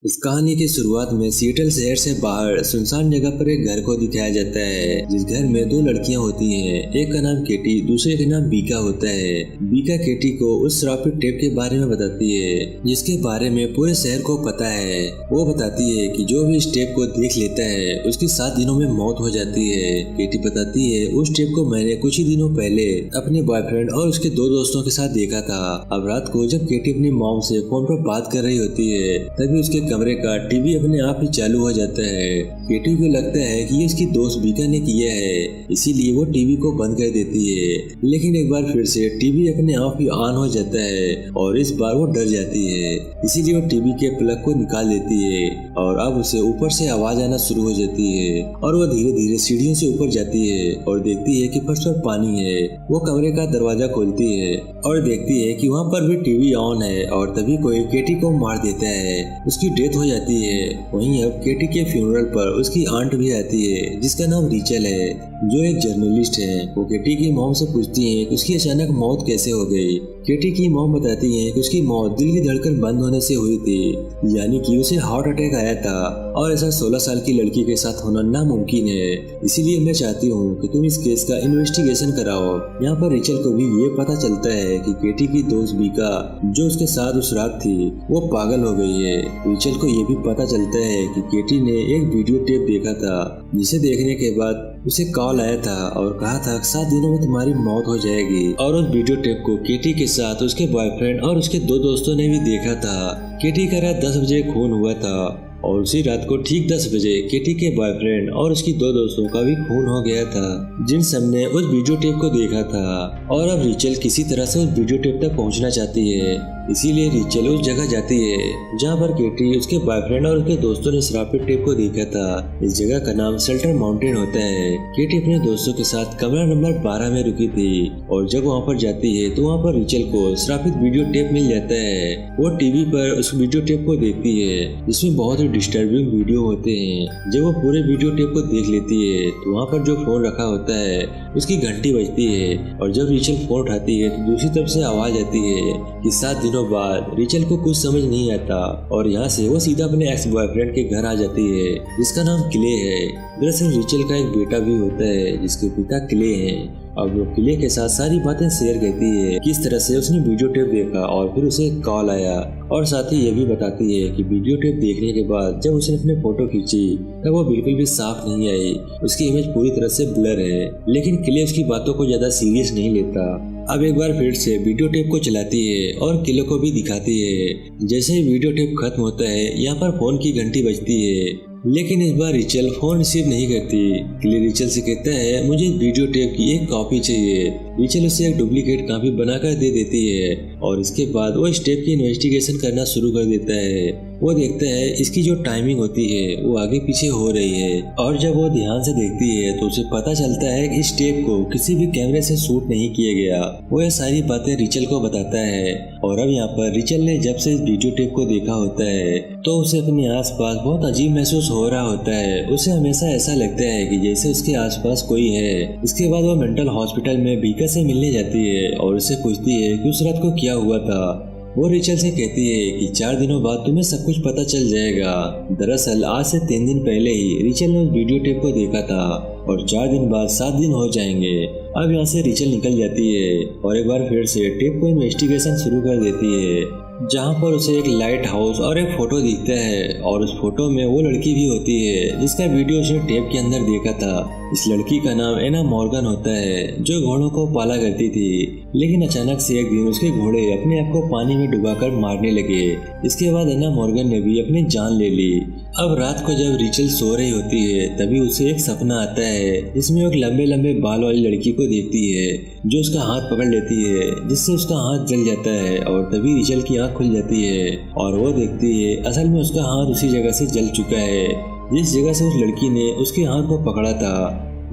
इस कहानी की शुरुआत में सिएटल शहर से बाहर सुनसान जगह पर एक घर को दिखाया जाता है, जिस घर में दो लड़कियां होती हैं। एक का नाम केटी, दूसरे का नाम बीका होता है। बीका केटी को उस श्रापित टेप के बारे में बताती है, जिसके बारे में पूरे शहर को पता है। वो बताती है कि जो भी इस टेप को देख लेता है उसकी 7 दिनों में मौत हो जाती है। केटी बताती है, उस टेप को मैंने कुछ ही दिनों पहले अपने बॉयफ्रेंड और उसके 2 दोस्तों के साथ देखा था। अब रात को जब केटी अपनी मॉम से फोन पर बात कर रही होती है, तभी उसके कमरे का टीवी अपने आप ही चालू हो जाता है। केटी को लगता है कि ये इसकी दोस्त बीका ने किया है, इसीलिए वो टीवी को बंद कर देती है। लेकिन एक बार फिर से टीवी अपने आप ही ऑन हो जाता है और इस बार वो डर जाती है, इसीलिए वो टीवी के प्लग को निकाल देती है और अब उसे ऊपर से आवाज आना शुरू हो जाती है और वो धीरे धीरे सीढ़ियों से ऊपर जाती है और देखती है कि फर्श पर पानी है। वो कमरे का दरवाजा खोलती है और देखती है कि वहाँ पर भी टीवी ऑन है और तभी कोई केटी को मार देता है। उसकी डेथ हो जाती है। वहीं अब केटी के फ्यूनरल पर उसकी आंट भी आती है, जिसका नाम रिचल है, जो एक जर्नलिस्ट है। वो केटी की मॉम से पूछती है कि उसकी अचानक मौत कैसे हो गई। केटी की मॉम बताती है कि उसकी मौत दिल की धड़कन बंद होने से हुई थी, यानी कि उसे हार्ट अटैक आया था और ऐसा 16 साल की लड़की के साथ होना नामुमकिन है। इसीलिए मैं चाहती हूँ कि तुम इस केस का इन्वेस्टिगेशन कराओ। यहाँ पर रिचल को भी ये पता चलता है कि केटी की दोस्त बीका, जो उसके साथ उस रात थी, वो पागल हो गई है। रिचल को ये भी पता चलता है कि केटी ने एक वीडियो टेप देखा था, जिसे देखने के बाद उसे कॉल आया था और कहा था 7 दिनों में तुम्हारी मौत हो जाएगी। और उस वीडियो टेप को केटी के साथ उसके बॉयफ्रेंड और उसके 2 दोस्तों ने भी देखा था। केटी का रात 10 बजे खून हुआ था और उसी रात को ठीक 10 बजे केटी के बॉयफ्रेंड और उसकी 2 दोस्तों का भी खून हो गया था, जिन सब ने उस वीडियो टेप को देखा था। और अब रिचल किसी तरह से उस वीडियो टेप तक पहुंचना चाहती है, इसीलिए रिचल उस जगह जाती है जहां पर केटी, उसके बॉयफ्रेंड और उसके दोस्तों ने श्रापित टेप को देखा था। इस जगह का नाम शेल्टर माउंटेन होता है। केटी अपने दोस्तों के साथ कमरा नंबर 12 में रुकी थी और जब वहां पर जाती है तो वहां पर रिचल को श्रापित वीडियो टेप मिल जाता है। वो टीवी पर उस वीडियो टेप को देखती है, जिसमें बहुत ही डिस्टर्बिंग वीडियो होते हैं। जब वो पूरे वीडियो टेप को देख लेती है तो वहाँ पर जो फोन रखा होता है उसकी घंटी बजती है और जब रिचल फोन उठाती है तो दूसरी तरफ से आवाज आती है कि 7 दिनों बाद। रिचल को कुछ समझ नहीं आता और यहाँ से वो सीधा अपने एक्स बॉयफ्रेंड के घर आ जाती है, जिसका नाम क्ले है। दरअसल रिचल का एक बेटा भी होता है जिसके पिता क्ले हैं। अब वो क्ले के साथ सारी बातें शेयर करती है, किस तरह से उसने वीडियो टेप देखा और फिर उसे एक कॉल आया, और साथ ही ये भी बताती है कि वीडियो टेप देखने के बाद जब उसने अपने फोटो खींची तब वो बिल्कुल भी साफ नहीं आई, उसकी इमेज पूरी तरह से ब्लर है। लेकिन क्ले उसकी बातों को ज्यादा सीरियस नहीं लेता। अब एक बार फिर से वीडियो टेप को चलाती है और क्ले को भी दिखाती है। जैसे ही वीडियो टेप खत्म होता है, यहाँ पर फोन की घंटी बजती है, लेकिन इस बार रिचल फोन रिसीव नहीं करती। क्ले रिचल से कहता है, मुझे वीडियो टेप की एक कॉपी चाहिए। रिचल उसे एक डुप्लीकेट कॉपी बनाकर दे देती है और इसके बाद वो इस टेप की इन्वेस्टिगेशन करना शुरू कर देता है। वो देखता है इसकी जो टाइमिंग होती है वो आगे पीछे हो रही है और जब वो ध्यान से देखती है तो उसे पता चलता है कि इस टेप को किसी भी कैमरे से शूट नहीं किया गया। वो ये सारी बातें रिचल को बताता है और अब यहाँ पर रिचल ने जब से इस वीडियो टेप को देखा होता है तो उसे अपने आसपास बहुत अजीब महसूस हो रहा होता है। उसे हमेशा ऐसा लगता है कि जैसे उसके आसपास कोई है। इसके बाद वो मेंटल हॉस्पिटल में बीका से मिलने जाती है और उससे पूछती है कि उस रात को क्या हुआ था। वो रिचल से कहती है कि 4 दिनों बाद तुम्हें सब कुछ पता चल जाएगा। दरअसल आज से 3 दिन पहले ही रिचल ने उस वीडियो टेप को देखा था और 4 दिन बाद 7 दिन हो जाएंगे। अब यहाँ से रिचल निकल जाती है और एक बार फिर से टेप को इन्वेस्टिगेशन शुरू कर देती है, जहाँ पर उसे एक लाइट हाउस और एक फोटो दिखता है और उस फोटो में वो लड़की भी होती है जिसका वीडियो उसने टेप के अंदर देखा था। इस लड़की का नाम एना मॉर्गन होता है, जो घोड़ों को पाला करती थी। लेकिन अचानक से एक दिन उसके घोड़े अपने आप को पानी में डुबाकर मारने लगे। इसके बाद एना मॉर्गन ने भी अपनी जान ले ली। अब रात को जब रिचल सो रही होती है तभी उसे एक सपना आता है, जिसमें एक लंबे लंबे बाल वाली लड़की को देखती है जो उसका हाथ पकड़ लेती है, जिससे उसका हाथ जल जाता है और तभी रिचल की आंख खुल जाती है और वो देखती है असल में उसका हाथ उसी जगह से जल चुका है जिस जगह से उस लड़की ने उसके हाथ को पकड़ा था,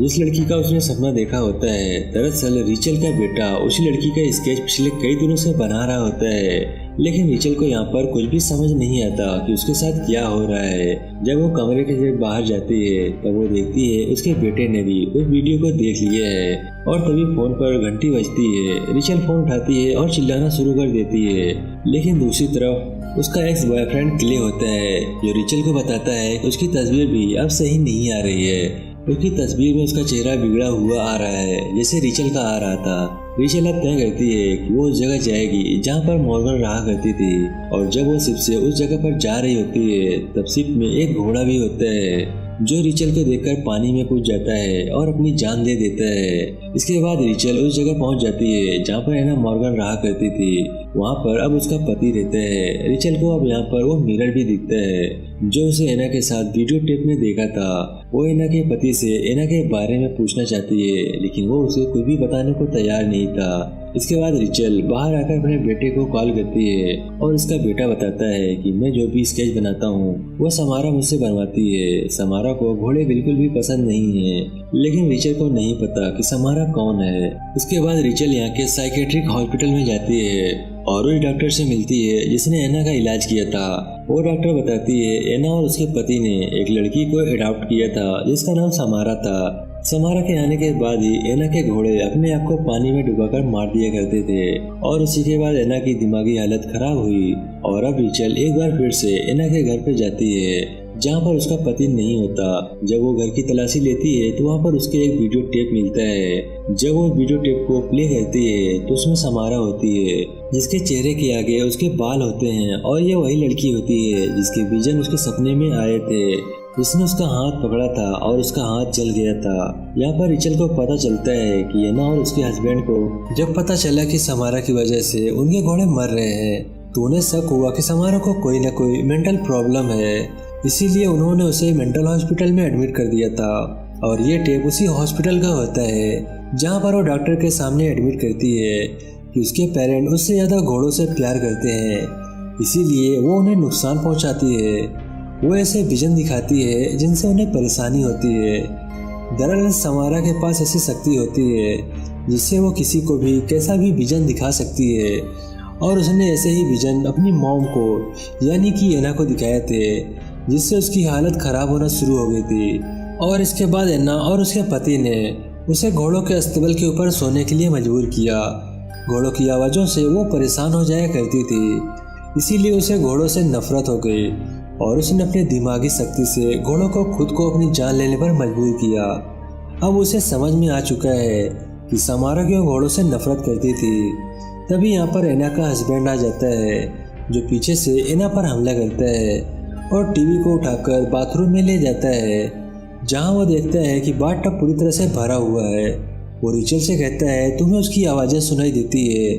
जिस लड़की का उसने सपना देखा होता है। दरअसल रिचल का बेटा उसी लड़की का स्केच पिछले कई दिनों से बना रहा होता है, लेकिन रिचल को यहाँ पर कुछ भी समझ नहीं आता कि उसके साथ क्या हो रहा है। जब वो कमरे के जब बाहर जाती है तब वो देखती है उसके बेटे ने भी उस वीडियो को देख लिया है और तभी फोन पर घंटी बजती है। रिचल फोन उठाती है और चिल्लाना शुरू कर देती है, लेकिन दूसरी तरफ उसका एक्स बॉयफ्रेंड क्ले होता है, जो रिचल को बताता है कि उसकी तस्वीर भी अब सही नहीं आ रही है। उसकी तस्वीर में उसका चेहरा बिगड़ा हुआ आ रहा है, जैसे रिचल का आ रहा था। रिचल अब तय करती है कि वो उस जगह जाएगी जहाँ पर मॉर्गन रहा करती थी, और जब वो शिप से उस जगह पर जा रही होती है तब शिप में एक घोड़ा भी होता है, जो रिचल को देखकर पानी में कूद जाता है और अपनी जान दे देता है। इसके बाद रिचल उस जगह पहुंच जाती है जहाँ पर एना मॉर्गन रहा करती थी। वहाँ पर अब उसका पति रहता है। रिचल को अब यहाँ पर वो मिरर भी दिखता है, जो उसे एना के साथ वीडियो टेप में देखा था। वो एना के पति से एना के बारे में पूछना चाहती है, लेकिन वो उसे कुछ भी बताने को तैयार नहीं था। इसके बाद रिचल बाहर आकर अपने बेटे को कॉल करती है और उसका बेटा बताता है कि मैं जो भी स्केच बनाता हूँ वो समारा मुझसे बनवाती है। समारा को घोड़े बिल्कुल भी पसंद नहीं है, लेकिन रिचल को नहीं पता कि समारा कौन है। उसके बाद रिचल यहाँ के साइकेट्रिक हॉस्पिटल में जाती है और उस डॉक्टर से मिलती है जिसने एना का इलाज किया था। वो डॉक्टर बताती है एना और उसके पति ने एक लड़की को अडॉप्ट किया था जिसका नाम समारा था। समारा के आने के बाद ही एना के घोड़े अपने आप को पानी में डुबाकर मार दिया करते थे, और उसी के बाद एना की दिमागी हालत खराब हुई। और अब रिचल एक बार फिर से एना के घर पे जाती है जहाँ पर उसका पति नहीं होता। जब वो घर की तलाशी लेती है तो वहाँ पर उसके एक वीडियो टेप मिलता है। जब वो वीडियो टेप को प्ले करती है तो उसमें समारा होती है, जिसके चेहरे के आगे उसके बाल होते हैं, और ये वही लड़की होती है जिसके विजन उसके सपने में आए थे, जिसने उसका हाथ पकड़ा था और उसका हाथ जल गया था। यहाँ पर रिचल को पता चलता है कि एना और उसके हस्बैंड को जब पता चला कि समारा की वजह से उनके घोड़े मर रहे हैं तो उन्हें शक हुआ कि समारा को कोई न कोई मेंटल प्रॉब्लम है, इसीलिए उन्होंने उसे मेंटल हॉस्पिटल में एडमिट कर दिया था। और ये टेप उसी हॉस्पिटल का होता है जहाँ पर वो डॉक्टर के सामने एडमिट करती है कि उसके पेरेंट उससे ज़्यादा घोड़ों से प्यार करते हैं, इसीलिए वो उन्हें नुकसान पहुँचाती है। वो ऐसे विजन दिखाती है जिनसे उन्हें परेशानी होती है। दरअसल समारा के पास ऐसी शक्ति होती है जिससे वो किसी को भी कैसा भी विजन दिखा सकती है, और उसने ऐसे ही विजन अपनी मॉम को यानी कि एना को दिखाए थे, जिससे उसकी हालत खराब होना शुरू हो गई थी। और इसके बाद एना और उसके पति ने उसे घोड़ों के अस्तबल के ऊपर सोने के लिए मजबूर किया। घोड़ों की आवाज़ों से वो परेशान हो जाया करती थी, इसीलिए उसे घोड़ों से नफरत हो गई और उसने अपनी दिमागी शक्ति से घोड़ों को खुद को अपनी जान लेने पर मजबूर किया। अब उसे समझ में आ चुका है कि समारा क्यों घोड़ों से नफरत करती थी। तभी यहाँ पर एना का हस्बैंड आ जाता है, जो पीछे से एना पर हमला करता है और टीवी को उठाकर बाथरूम में ले जाता है, जहाँ वो देखता है कि बाथटब पूरी तरह से भरा हुआ है। वो रिचल से कहता है तुम्हें उसकी आवाज़ें सुनाई देती है,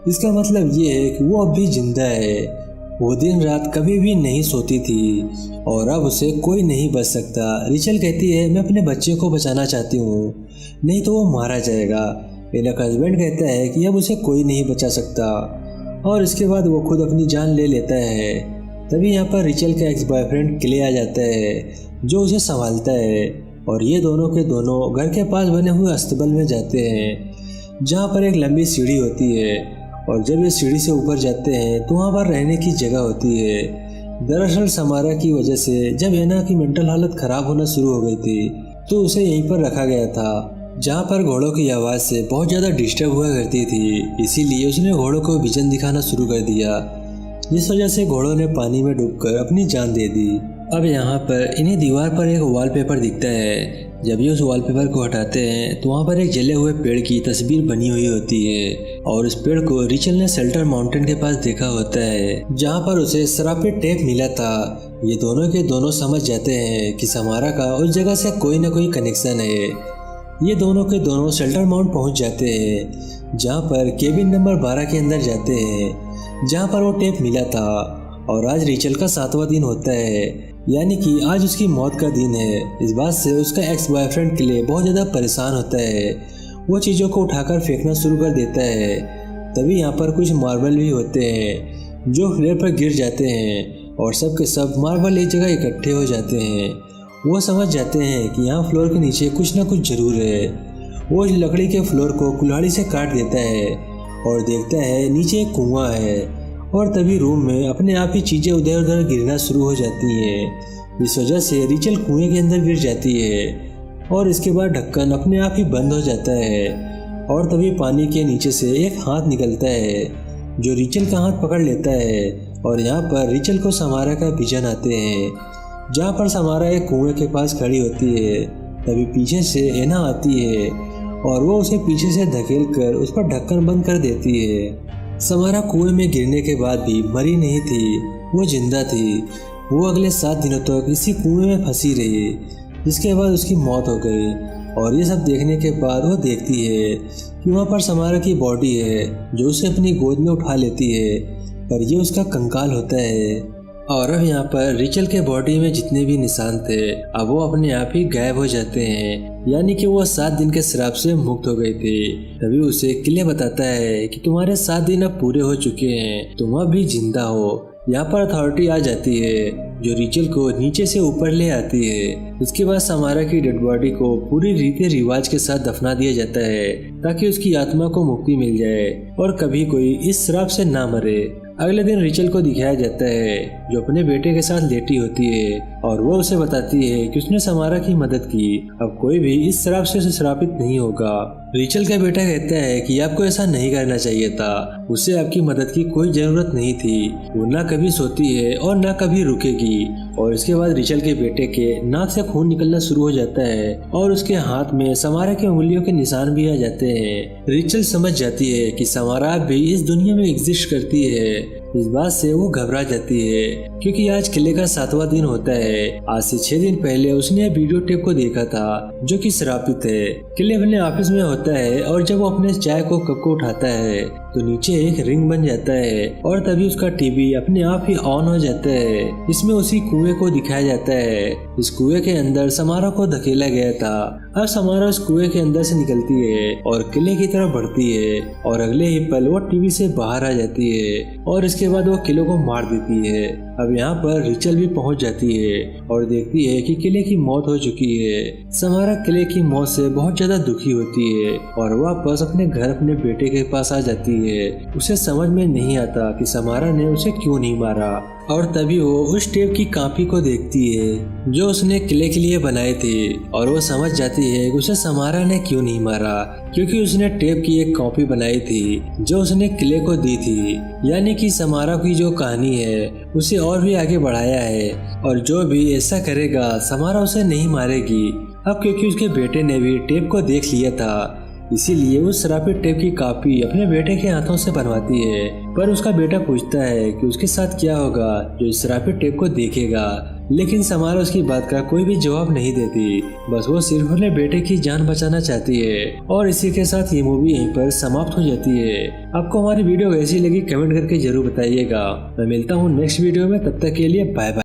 इसका मतलब ये है कि वो अब भी जिंदा है। वो दिन रात कभी भी नहीं सोती थी और अब उसे कोई नहीं बच सकता। रिचल कहती है मैं अपने बच्चे को बचाना चाहती हूँ, नहीं तो वो मारा जाएगा। एना का हस्बैंड कहता है कि अब उसे कोई नहीं बचा सकता, और इसके बाद वो खुद अपनी जान ले लेता है। तभी यहाँ पर रिचल का एक्स बॉयफ्रेंड क्ले आ जाता है, जो उसे संभालता है, और ये दोनों के दोनों घर के पास बने हुए अस्तबल में जाते हैं, जहाँ पर एक लंबी सीढ़ी होती है। और जब ये सीढ़ी से ऊपर जाते हैं तो वहाँ पर रहने की जगह होती है। दरअसल समारा की वजह से जब एना की मेंटल हालत खराब होना शुरू हो गई थी तो उसे यहीं पर रखा गया था, जहाँ पर घोड़ों की आवाज़ से बहुत ज़्यादा डिस्टर्ब हुआ करती थी। इसीलिए उसने घोड़ों को विजन दिखाना शुरू कर दिया, जिस वजह से घोड़ों ने पानी में डूबकर अपनी जान दे दी। अब यहाँ पर इन्हें दीवार पर एक वॉलपेपर दिखता है। जब ये उस वॉलपेपर को हटाते हैं तो वहाँ पर एक जले हुए पेड़ की तस्वीर बनी हुई होती है, और उस पेड़ को रिचल ने शेल्टर माउंटेन के पास देखा होता है, जहाँ पर उसे श्रापित टेप मिला था। ये दोनों के दोनों समझ जाते हैं कि समारा का उस जगह से कोई ना कोई कनेक्शन है। ये दोनों के दोनों शेल्टर माउंट पहुँच जाते हैं, जहाँ पर केबिन नंबर 12 के अंदर जाते हैं, जहाँ पर वो टेप मिला था। और आज रिचल का 7वां दिन होता है, यानी कि आज उसकी मौत का दिन है। इस बात से उसका एक्स बॉयफ्रेंड के लिए बहुत ज़्यादा परेशान होता है। वो चीज़ों को उठाकर फेंकना शुरू कर देता है। तभी यहाँ पर कुछ मार्बल भी होते हैं जो फ्लोर पर गिर जाते हैं, और सब के सब मार्बल एक जगह इकट्ठे हो जाते हैं। वो समझ जाते हैं कि यहाँ फ्लोर के नीचे कुछ ना कुछ जरूर है। वो लकड़ी के फ्लोर को कुल्हाड़ी से काट देता है और देखता है नीचे एक कुआं है, और तभी रूम में अपने आप ही चीज़ें उधर उधर गिरना शुरू हो जाती हैं। इस वजह से रिचल कुएं के अंदर गिर जाती है, और इसके बाद ढक्कन अपने आप ही बंद हो जाता है। और तभी पानी के नीचे से एक हाथ निकलता है, जो रिचल का हाथ पकड़ लेता है और यहाँ पर रिचल को समारा का विजन आते हैं, जहाँ पर समारा एक कुएं के पास खड़ी होती है। तभी पीछे से एना आती है और वो उसे पीछे से धकेल कर उस पर ढक्कन बंद कर देती है। समारा कुएं में गिरने के बाद भी मरी नहीं थी, वो जिंदा थी। वो अगले 7 दिनों तक इसी कुएं में फंसी रही, जिसके बाद उसकी मौत हो गई। और ये सब देखने के बाद वो देखती है कि वहाँ पर समारा की बॉडी है, जो उसे अपनी गोद में उठा लेती है, पर ये उसका कंकाल होता है। और अब यहाँ पर रिचल के बॉडी में जितने भी निशान थे, अब वो अपने आप ही गायब हो जाते हैं, यानी कि वो 7 दिन के श्राप से मुक्त हो गई थी। तभी उसे क्ले बताता है कि तुम्हारे 7 दिन अब पूरे हो चुके हैं, तुम अब भी जिंदा हो। यहाँ पर अथॉरिटी आ जाती है, जो रिचल को नीचे से ऊपर ले आती है। इसके बाद समारा की डेड बॉडी को पूरी रीति रिवाज के साथ दफना दिया जाता है, ताकि उसकी आत्मा को मुक्ति मिल जाए और कभी कोई इस श्राप से ना मरे। अगले दिन रिचल को दिखाया जाता है, जो अपने बेटे के साथ लेटी होती है, और वो उसे बताती है कि उसने समारा की मदद की, अब कोई भी इस श्राप से श्रापित नहीं होगा। रिचल का बेटा कहता है कि आपको ऐसा नहीं करना चाहिए था, उसे आपकी मदद की कोई जरूरत नहीं थी। वो ना कभी सोती है और ना कभी रुकेगी। और इसके बाद रिचल के बेटे के नाक से खून निकलना शुरू हो जाता है और उसके हाथ में समारा की उंगलियों के निशान भी आ जाते हैं। रिचल समझ जाती है कि समारा भी इस दुनिया में एग्जिस्ट करती है। इस बात से वो घबरा जाती है, क्योंकि आज किले का 7वां दिन होता है। आज से 6 दिन पहले उसने वीडियो टेप को देखा था, जो कि श्रापित है। किले अपने ऑफिस में होता है और जब वो अपने चाय को कप को उठाता है तो नीचे एक रिंग बन जाता है और तभी उसका टीवी अपने आप ही ऑन हो जाता है। इसमें उसी कुएं को दिखाया जाता है। इस कुएं के अंदर समारा को धकेला गया था। अब समारा उस कुएं के अंदर से निकलती है और किले की तरफ बढ़ती है, और अगले ही पल वो टीवी से बाहर आ जाती है और इसके बाद वो किले को मार देती है। अब यहाँ पर रिचल भी पहुँच जाती है और देखती है कि किले की मौत हो चुकी है। समारा किले की मौत से बहुत ज्यादा दुखी होती है और वापस अपने घर अपने बेटे के पास आ जाती है। उसे समझ में नहीं आता कि समारा ने उसे क्यों नहीं मारा, और तभी वो उस टेप की कॉपी को देखती है जो उसने किले के लिए बनाई थी, और वो समझ जाती है कि उसे समारा ने क्यों नहीं मारा, क्योंकि उसने टेप की एक कॉपी बनाई थी जो उसने किले को दी थी। यानी कि समारा की जो कहानी है उसे और भी आगे बढ़ाया है, और जो भी ऐसा करेगा समारा उसे नहीं मारेगी। अब क्योंकि उसके बेटे ने भी टेप को देख लिया था, इसीलिए उस श्रापित टेप की कॉपी अपने बेटे के हाथों से बनवाती है। पर उसका बेटा पूछता है कि उसके साथ क्या होगा जो इस श्रापित टेप को देखेगा, लेकिन समारा उसकी बात का कोई भी जवाब नहीं देती। बस वो सिर्फ अपने बेटे की जान बचाना चाहती है। और इसी के साथ ये मूवी यहीं पर समाप्त हो जाती है। आपको हमारी वीडियो कैसी लगी कमेंट करके जरूर बताइएगा। मैं मिलता हूँ नेक्स्ट वीडियो में, तब तक के लिए बाय बाय।